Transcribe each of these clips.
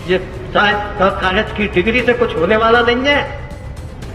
ये शायद कागज की डिग्री से कुछ होने वाला नहीं है।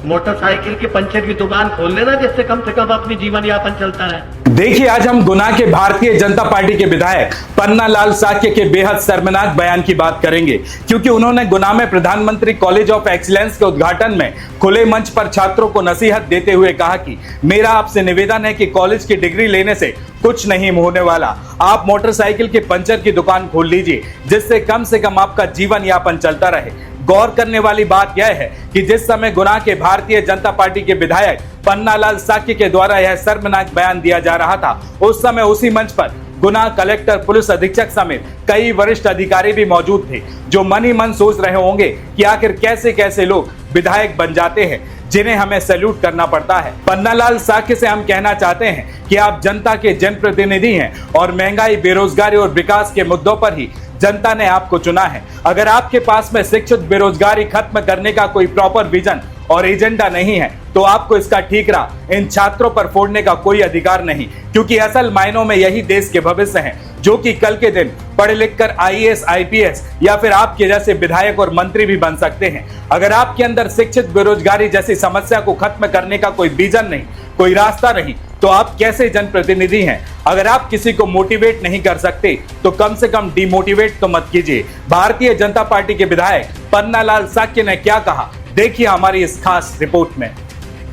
मोटरसाइकिल की पंचर की दुकान खोल लेना, जिससे कम से कम अपनी जीवन यापन चलता रहे। देखिए, आज हम गुना के भारतीय जनता पार्टी के विधायक पन्नालाल शाक्य के बेहद शर्मनाक बयान की बात करेंगे, क्योंकि उन्होंने गुना में प्रधानमंत्री कॉलेज ऑफ एक्सीलेंस के उद्घाटन में खुले मंच पर छात्रों को नसीहत देते हुए कहा कि मेरा आपसे निवेदन है कि कॉलेज की डिग्री लेने से कुछ नहीं होने वाला, आप मोटरसाइकिल के पंचर की दुकान खोल लीजिए, जिससे कम से कम आपका जीवन यापन चलता रहे। गौर करने वाली बात यह है कि जिस समय गुना के भारतीय जनता पार्टी के विधायक पन्नालाल शाक्य के द्वारा यह शर्मनाक बयान दिया जा रहा था, उस समय उसी मंच पर गुना कलेक्टर, पुलिस अधीक्षक समेत कई वरिष्ठ अधिकारी भी मौजूद थे, जो मन ही मन सोच रहे होंगे कि आखिर कैसे कैसे लोग विधायक बन जाते हैं, जिन्हें हमें सैल्यूट करना पड़ता है। पन्नालाल शाक्य से हम कहना चाहते हैं कि आप जनता के जनप्रतिनिधि हैं और महंगाई, बेरोजगारी और विकास के मुद्दों पर ही जनता ने आपको चुना है। अगर आपके पास में शिक्षित बेरोजगारी खत्म करने का कोई प्रॉपर विजन और एजेंडा नहीं है, तो आपको इसका ठीकरा इन छात्रों पर फोड़ने का कोई अधिकार नहीं, क्योंकि असल मायनों में यही देश के भविष्य हैं, जो कि कल के दिन पढ़ लिख कर IAS, IPS या फिर आपके जैसे विधायक और मंत्री भी बन सकते हैं। अगर आपके अंदर शिक्षित बेरोजगारी जैसी समस्या को खत्म करने का कोई विजन नहीं, कोई रास्ता नहीं, तो आप कैसे जनप्रतिनिधि हैं? अगर आप किसी को मोटिवेट नहीं कर सकते, तो कम से कम डिमोटिवेट तो मत कीजिए। भारतीय जनता पार्टी के विधायक पन्नालाल शाक्य ने क्या कहा, देखिए हमारी इस खास रिपोर्ट में।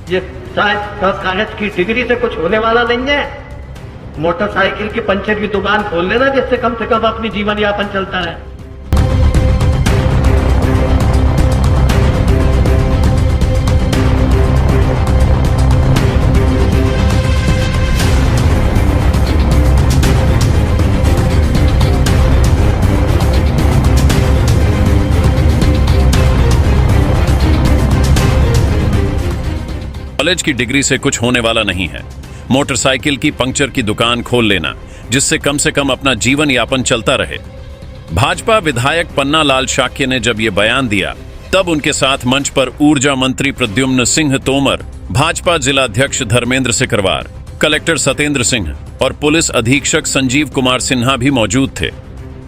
ये शायद कागज की डिग्री से कुछ होने वाला नहीं है। मोटरसाइकिल की पंचर की दुकान खोल लेना, जिससे कम से कम अपनी जीवन यापन चलता रहे। कॉलेज की डिग्री से कुछ होने वाला नहीं है। मोटरसाइकिल की पंक्चर की दुकान खोल लेना, जिससे कम से कम अपना जीवन यापन चलता रहे। भाजपा विधायक पन्नालाल शाक्य ने जब ये बयान दिया, तब उनके साथ मंच पर ऊर्जा मंत्री प्रद्युम्न सिंह तोमर, भाजपा जिलाध्यक्ष धर्मेंद्र सिकरवार, कलेक्टर सत्येंद्र सिंह और पुलिस अधीक्षक संजीव कुमार सिन्हा भी मौजूद थे।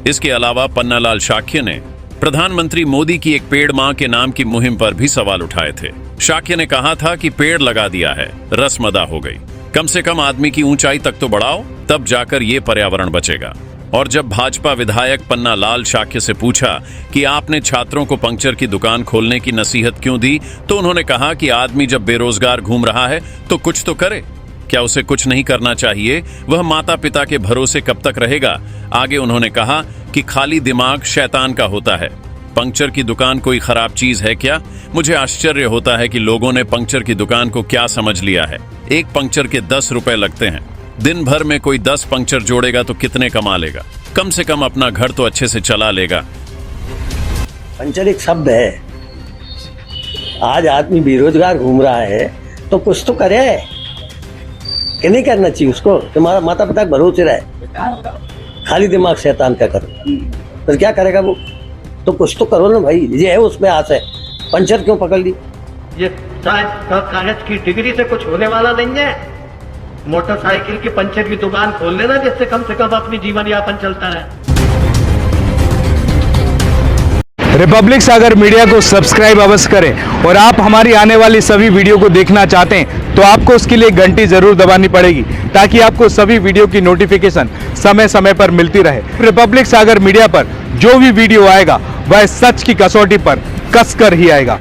इसके अलावा पन्नालाल शाक्य ने प्रधानमंत्री मोदी की एक पेड़ मां के नाम की मुहिम पर भी सवाल उठाए थे। शाक्य ने कहा था कि पेड़ लगा दिया है, रस्म अदा हो गई, कम से कम आदमी की ऊंचाई तक तो बढ़ाओ, तब जाकर ये पर्यावरण बचेगा। और जब भाजपा विधायक पन्नालाल शाक्य से पूछा कि आपने छात्रों को पंक्चर की दुकान खोलने की नसीहत क्यों दी, तो उन्होंने कहा कि आदमी जब बेरोजगार घूम रहा है तो कुछ तो करे, क्या उसे कुछ नहीं करना चाहिए? वह माता पिता के भरोसे कब तक रहेगा? आगे उन्होंने कहा कि खाली दिमाग शैतान का होता है, पंक्चर की दुकान कोई खराब चीज है क्या? मुझे आश्चर्य होता है कि लोगों ने पंक्चर की दुकान को क्या समझ लिया है। एक पंक्चर के 10 रुपए लगते हैं, दिन भर में कोई 10 पंक्चर जोड़ेगा तो कितने कमा लेगा? कम से कम अपना घर तो अच्छे से चला लेगा। पंक्चर एक शब्द है, आज आदमी बेरोजगार घूम रहा है तो कुछ तो करे कि नहीं करना चाहिए उसको? तुम्हारा माता पिता के भरोसे रहे, खाली दिमाग शैतान का करो, तो क्या करेगा वो? तो कुछ तो करो ना भाई, ये है उसमें आस है, पंचर क्यों पकड़ ली? ये शायद कागज की डिग्री से कुछ होने वाला नहीं है। मोटरसाइकिल की पंचर की दुकान खोल लेना, जिससे कम से कम अपनी जीवन यापन चलता रहे। रिपब्लिक सागर मीडिया को सब्सक्राइब अवश्य करें, और आप हमारी आने वाली सभी वीडियो को देखना चाहते हैं तो आपको उसके लिए घंटी जरूर दबानी पड़ेगी, ताकि आपको सभी वीडियो की नोटिफिकेशन समय समय पर मिलती रहे। रिपब्लिक सागर मीडिया पर जो भी वीडियो आएगा वह सच की कसौटी पर कसकर ही आएगा।